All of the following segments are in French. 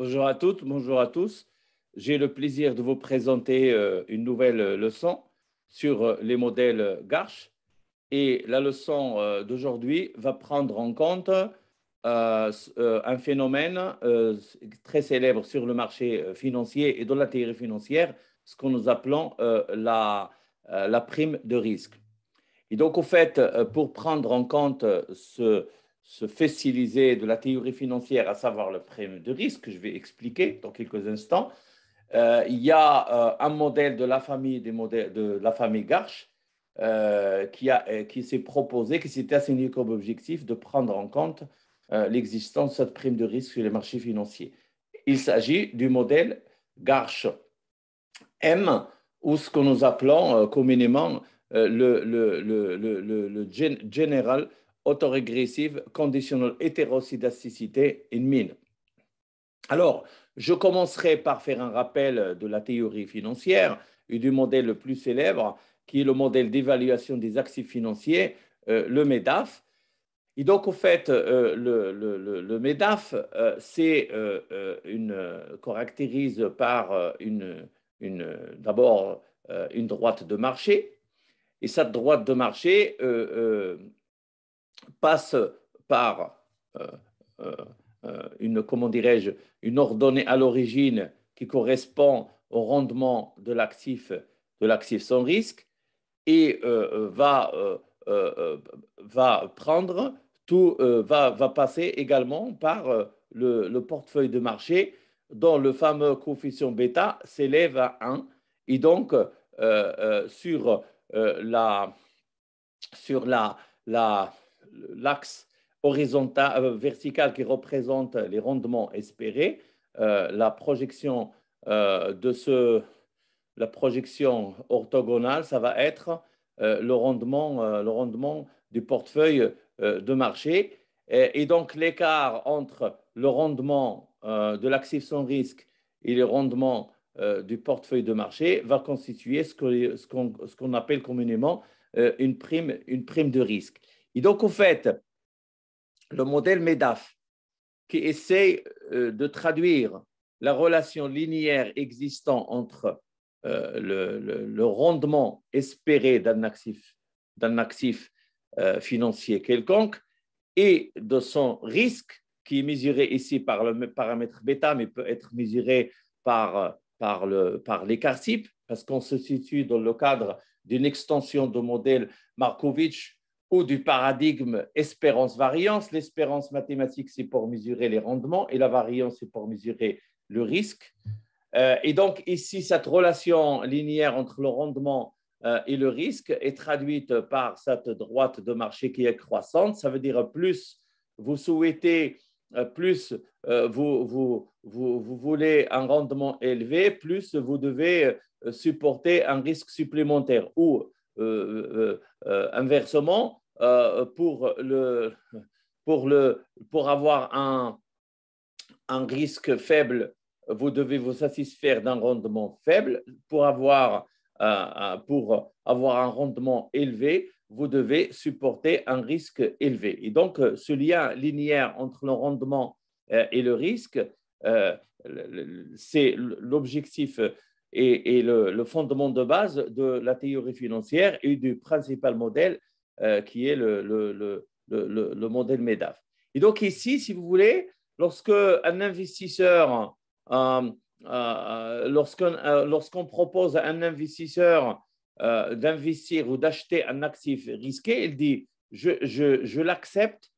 Bonjour à toutes, bonjour à tous. J'ai le plaisir de vous présenter une nouvelle leçon sur les modèles Garch. Et la leçon d'aujourd'hui va prendre en compte un phénomène très célèbre sur le marché financier et dans la théorie financière, ce que nous appelons la prime de risque. Et donc, au fait, pour prendre en compte ce fait stylisé de la théorie financière, à savoir le prime de risque, que je vais expliquer dans quelques instants, il y a un modèle de la famille des modèles de la famille Garch qui s'est proposé, qui s'est assigné comme objectif de prendre en compte l'existence de cette prime de risque sur les marchés financiers. Il s'agit du modèle Garch M, ou ce que nous appelons communément le General Autoregressive Conditional Heteroscedasticity in Mean. Alors, je commencerai par faire un rappel de la théorie financière et du modèle le plus célèbre, qui est le modèle d'évaluation des actifs financiers, le MEDAF. Et donc, au fait, le MEDAF caractérise par d'abord une droite de marché. Et cette droite de marché passe par comment dirais-je, une ordonnée à l'origine qui correspond au rendement de l'actif sans risque et va prendre va passer également par le portefeuille de marché dont le fameux coefficient bêta s'élève à 1. Et donc, sur l'axe vertical qui représente les rendements espérés, la projection la projection orthogonale, ça va être le rendement du portefeuille de marché. Et donc, l'écart entre le rendement de l'actif sans risque et le rendement du portefeuille de marché va constituer ce qu'on appelle communément une prime de risque. Et donc, au fait, le modèle MEDAF qui essaie de traduire la relation linéaire existant entre le rendement espéré d'un actif financier quelconque et de son risque, qui est mesuré ici par le paramètre bêta, mais peut être mesuré par l'écart type, parce qu'on se situe dans le cadre d'une extension de modèle Markovitch ou du paradigme espérance-variance. L'espérance mathématique, c'est pour mesurer les rendements et la variance, c'est pour mesurer le risque. Et donc, ici, cette relation linéaire entre le rendement et le risque est traduite par cette droite de marché qui est croissante. Ça veut dire plus vous souhaitez, plus vous voulez un rendement élevé, plus vous devez supporter un risque supplémentaire. Ou inversement, pour avoir un risque faible, vous devez vous satisfaire d'un rendement faible. Pour avoir un rendement élevé, vous devez supporter un risque élevé. Et donc, ce lien linéaire entre le rendement et le risque, c'est l'objectif et le fondement de base de la théorie financière et du principal modèle qui est le modèle MEDAF. Et donc ici, si vous voulez, lorsqu'un investisseur, lorsqu'on propose à un investisseur d'investir ou d'acheter un actif risqué, il dit je l'accepte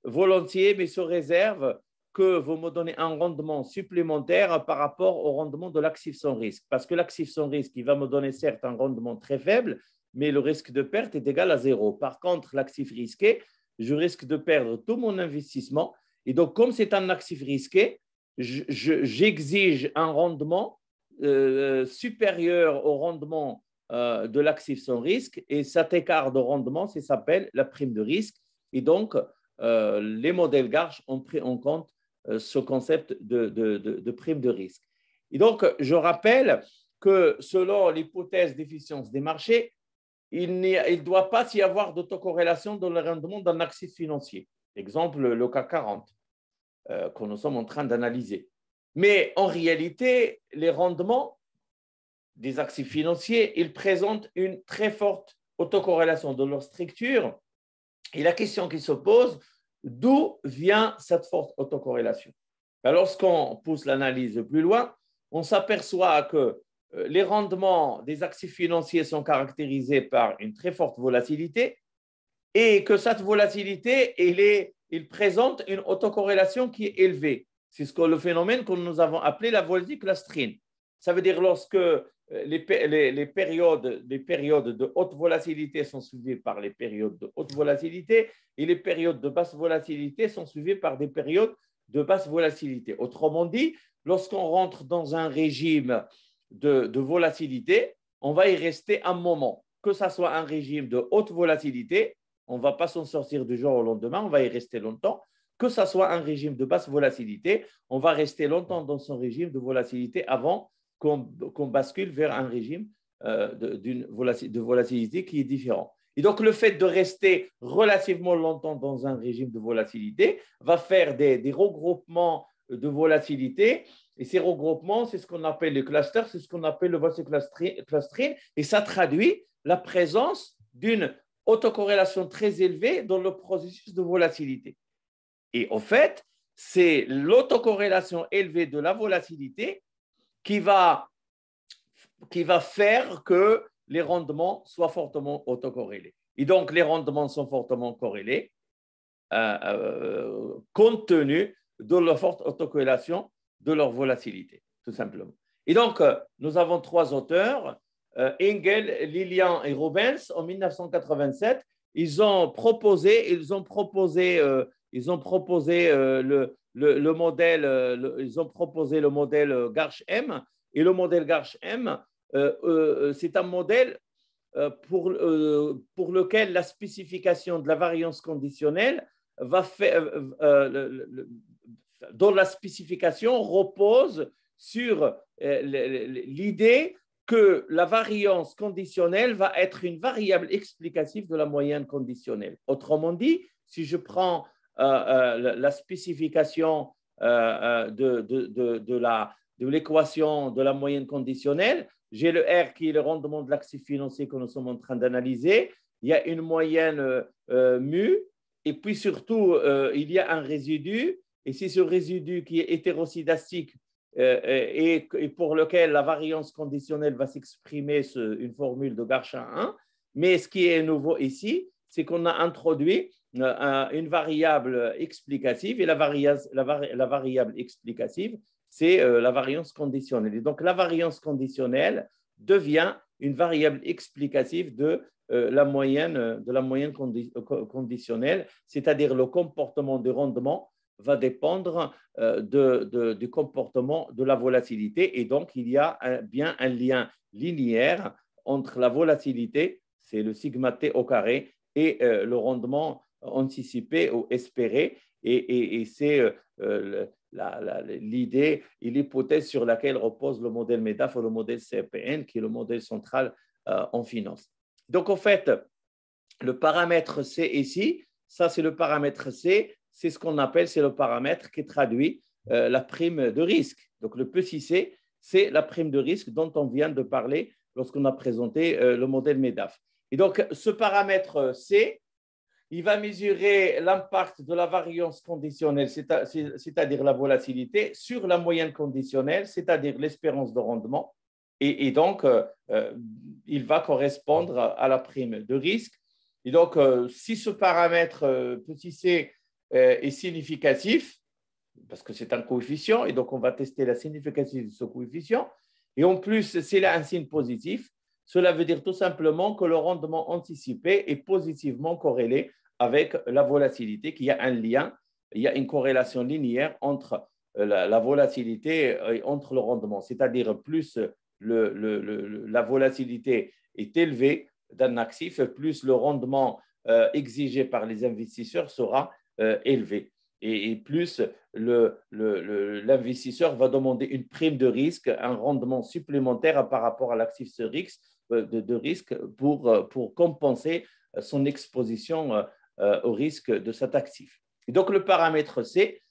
volontiers, mais sous réserve que vous me donnez un rendement supplémentaire par rapport au rendement de l'actif sans risque. Parce que l'actif sans risque, il va me donner certes un rendement très faible, mais le risque de perte est égal à 0. Par contre, l'actif risqué, je risque de perdre tout mon investissement. Et donc, comme c'est un actif risqué, j'exige un rendement supérieur au rendement de l'actif sans risque. Et cet écart de rendement, ça s'appelle la prime de risque. Et donc, les modèles Garch ont pris en compte ce concept de prime de risque. Et donc, je rappelle que selon l'hypothèse d'efficience des marchés, il ne doit pas y avoir d'autocorrélation dans le rendement d'un actif financier. Exemple, le CAC 40, que nous sommes en train d'analyser. Mais en réalité, les rendements des actifs financiers, ils présentent une très forte autocorrélation de leur structure. Et la question qui se pose, d'où vient cette forte autocorrélation? Lorsqu'on pousse l'analyse plus loin, on s'aperçoit que les rendements des actifs financiers sont caractérisés par une très forte volatilité et que cette volatilité, il présente une autocorrélation qui est élevée. C'est le phénomène que nous avons appelé la volatilité clustering. Ça veut dire lorsque les périodes de haute volatilité sont suivies par les périodes de haute volatilité et les périodes de basse volatilité sont suivies par des périodes de basse volatilité. Autrement dit, lorsqu'on rentre dans un régime de volatilité, on va y rester un moment, que ce soit un régime de haute volatilité, on ne va pas s'en sortir du jour au lendemain, on va y rester longtemps, que ce soit un régime de basse volatilité, on va rester longtemps dans son régime de volatilité avant qu'on bascule vers un régime de volatilité qui est différent. Et donc, le fait de rester relativement longtemps dans un régime de volatilité va faire des regroupements de volatilité. Et ces regroupements, c'est ce qu'on appelle les clusters, c'est ce qu'on appelle le volatility clustering. Et ça traduit la présence d'une autocorrélation très élevée dans le processus de volatilité. Et au fait, c'est l'autocorrélation élevée de la volatilité qui va faire que les rendements soient fortement autocorrélés. Et donc, les rendements sont fortement corrélés compte tenu de leur forte autocorrélation de leur volatilité, tout simplement. Et donc, nous avons trois auteurs, Engel, Lillian et Rubens, en 1987. Ils ont proposé le modèle Garch-M. Et le modèle Garch-M, c'est un modèle pour lequel la spécification de la variance conditionnelle va faire, dont la spécification repose sur l'idée que la variance conditionnelle va être une variable explicative de la moyenne conditionnelle. Autrement dit, si je prends la spécification de l'équation de la moyenne conditionnelle, j'ai le R qui est le rendement de l'actif financier que nous sommes en train d'analyser, il y a une moyenne mu, et puis surtout, il y a un résidu, et c'est ce résidu qui est hétéroscédastique et pour lequel la variance conditionnelle va s'exprimer une formule de Garchin 1. Mais ce qui est nouveau ici, c'est qu'on a introduit une variable explicative et la variable explicative, c'est la variance conditionnelle. Et donc, la variance conditionnelle devient une variable explicative de la moyenne conditionnelle, c'est-à-dire le comportement de rendement va dépendre du comportement de la volatilité. Et donc, il y a bien un lien linéaire entre la volatilité, c'est le sigma t au carré, et le rendement anticipé ou espéré. Et c'est l'idée et l'hypothèse sur laquelle repose le modèle MEDAF ou le modèle CPN, qui est le modèle central en finance. Donc, en fait, le paramètre C ici, ça c'est le paramètre C, c'est ce qu'on appelle, c'est le paramètre qui traduit la prime de risque. Donc, le petit c, c'est la prime de risque dont on vient de parler lorsqu'on a présenté le modèle MEDAF. Et donc, ce paramètre C, il va mesurer l'impact de la variance conditionnelle, c'est-à-dire la volatilité, sur la moyenne conditionnelle, c'est-à-dire l'espérance de rendement. Et donc, il va correspondre à la prime de risque. Et donc, si ce paramètre petit c est significatif, parce que c'est un coefficient, et donc on va tester la significativité de ce coefficient, et en plus, s'il a un signe positif, cela veut dire tout simplement que le rendement anticipé est positivement corrélé avec la volatilité, qu'il y a un lien, il y a une corrélation linéaire entre la volatilité et entre le rendement, c'est-à-dire plus la volatilité est élevée d'un actif, plus le rendement exigé par les investisseurs sera élevé. Et plus l'investisseur va demander une prime de risque, un rendement supplémentaire par rapport à l'actif de risque pour compenser son exposition au risque de cet actif. Et donc, le paramètre C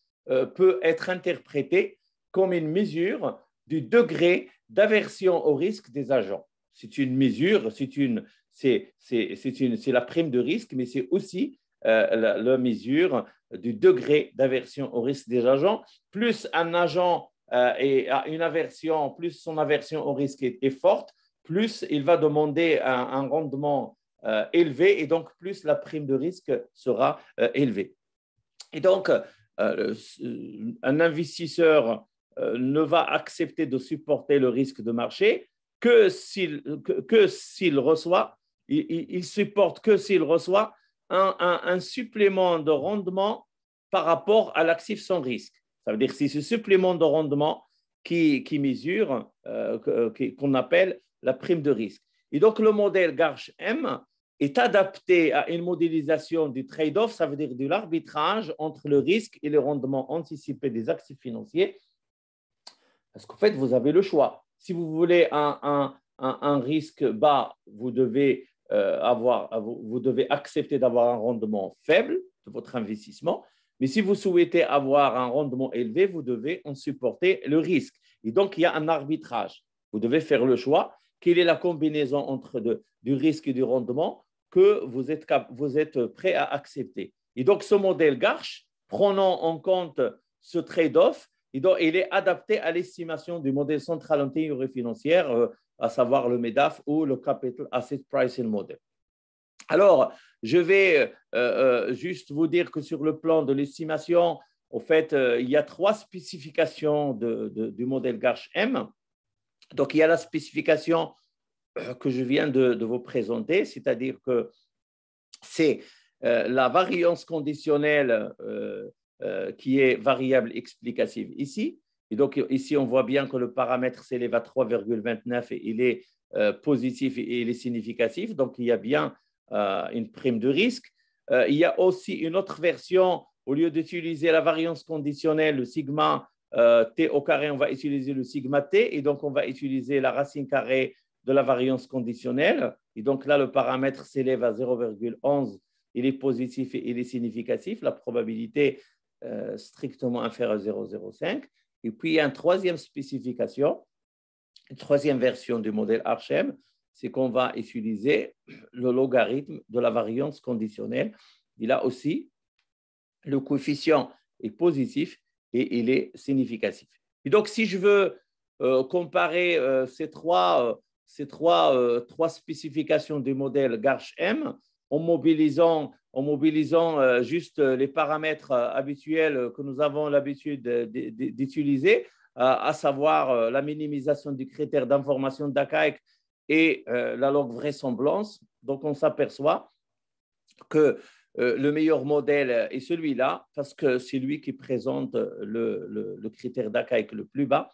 peut être interprété comme une mesure du degré d'aversion au risque des agents. C'est une mesure, c'est la prime de risque, mais c'est aussi la mesure du degré d'aversion au risque des agents. Plus un agent a une aversion, plus son aversion au risque est forte, plus il va demander un rendement élevé et donc plus la prime de risque sera élevée. Et donc, un investisseur ne va accepter de supporter le risque de marché que s'il reçoit, il supporte que s'il reçoit un supplément de rendement par rapport à l'actif sans risque. Ça veut dire que c'est ce supplément de rendement qui mesure, qu'on appelle la prime de risque. Et donc, le modèle Garch-M est adapté à une modélisation du trade-off, ça veut dire de l'arbitrage entre le risque et le rendement anticipé des actifs financiers. Parce qu'en fait, vous avez le choix. Si vous voulez un risque bas, vous devez accepter d'avoir un rendement faible de votre investissement. Mais si vous souhaitez avoir un rendement élevé, vous devez en supporter le risque. Et donc, il y a un arbitrage. Vous devez faire le choix. Quelle est la combinaison entre du risque et du rendement que vous êtes prêt à accepter? Et donc, ce modèle Garch, prenant en compte ce trade-off, il est adapté à l'estimation du modèle central en théorie financière, à savoir le MEDAF ou le Capital Asset Pricing Model. Alors, je vais juste vous dire que sur le plan de l'estimation, en fait, il y a 3 spécifications du modèle Garch-M. Donc, il y a la spécification que je viens de vous présenter, c'est-à-dire que c'est la variance conditionnelle qui est variable explicative ici. Et donc, ici, on voit bien que le paramètre s'élève à 3,29 et il est positif et il est significatif. Donc, il y a bien une prime de risque. Il y a aussi une autre version, au lieu d'utiliser la variance conditionnelle, le sigma t au carré, on va utiliser le sigma t, et donc on va utiliser la racine carrée de la variance conditionnelle. Et donc là, le paramètre s'élève à 0,11, il est positif et il est significatif, la probabilité strictement inférieure à 0,05. Et puis, il y a une troisième spécification, une troisième version du modèle Garch-M, c'est qu'on va utiliser le logarithme de la variance conditionnelle. Il a aussi le coefficient est positif et il est significatif. Et donc, si je veux comparer ces trois spécifications du modèle Garch-M en mobilisant juste les paramètres habituels que nous avons l'habitude d'utiliser, à savoir la minimisation du critère d'information d'Akaik et la log vraisemblance. Donc, on s'aperçoit que le meilleur modèle est celui-là parce que c'est lui qui présente le critère d'Akaik le plus bas.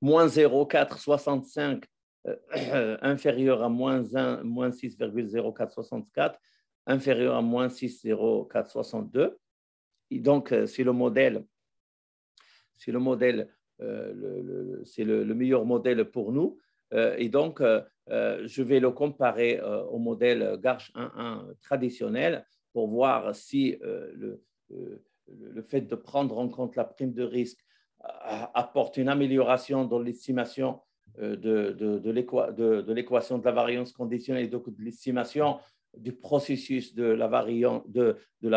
Moins 0,465 inférieur à moins 6,0464, inférieur à moins 6,0462. Et donc, c'est le meilleur modèle pour nous. Et donc, je vais le comparer au modèle Garch 1.1 traditionnel pour voir si le fait de prendre en compte la prime de risque apporte une amélioration dans l'estimation de l'équation de la variance conditionnelle et donc de l'estimation du processus de la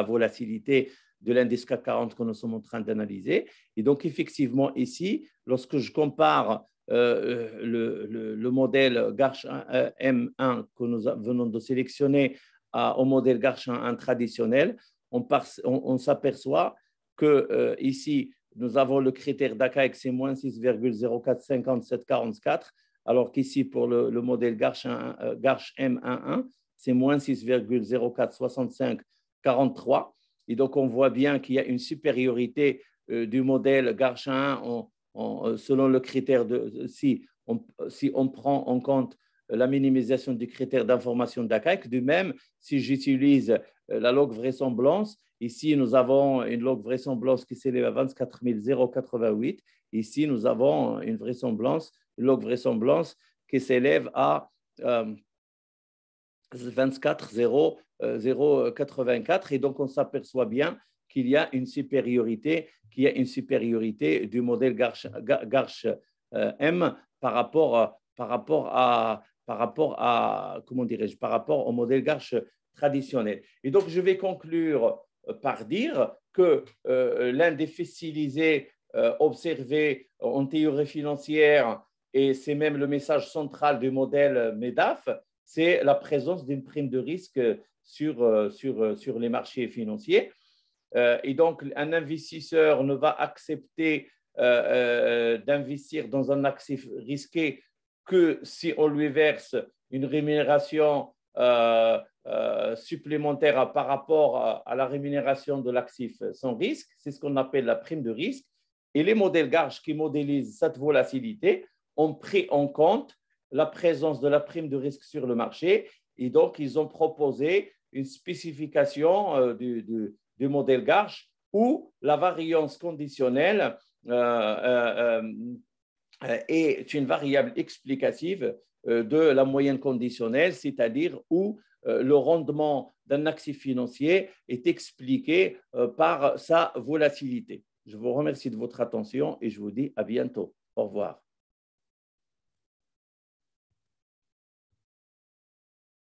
volatilité de l'indice CAC 40 que nous sommes en train d'analyser. Et donc, effectivement, ici, lorsque je compare le modèle Garch M1 que nous venons de sélectionner au modèle Garch 1 traditionnel, on s'aperçoit que ici, nous avons le critère d'Akaik, c'est moins 6,045744, alors qu'ici, pour le modèle Garch M11, c'est moins 6,046543. Et donc, on voit bien qu'il y a une supériorité du modèle Garch 1 selon le critère si on prend en compte la minimisation du critère d'information d'Akaik. De même, si j'utilise la log vraisemblance, ici, nous avons une log vraisemblance qui s'élève à 24 088. Ici, nous avons une log vraisemblance qui s'élève à 24 084. Et donc, on s'aperçoit bien qu'il y a une supériorité, du modèle Garch-M par rapport au modèle Garch traditionnel. Et donc, je vais conclure par dire que l'un des faits stylisés observés en théorie financière, et c'est même le message central du modèle MEDAF, c'est la présence d'une prime de risque sur les marchés financiers. Et donc, un investisseur ne va accepter d'investir dans un actif risqué que si on lui verse une rémunération supplémentaire par rapport à la rémunération de l'actif sans risque. C'est ce qu'on appelle la prime de risque. Et les modèles Garch qui modélisent cette volatilité ont pris en compte la présence de la prime de risque sur le marché. Et donc, ils ont proposé une spécification du modèle Garch où la variance conditionnelle est une variable explicative de la moyenne conditionnelle, c'est-à-dire où le rendement d'un actif financier est expliqué par sa volatilité. Je vous remercie de votre attention et je vous dis à bientôt. Au revoir.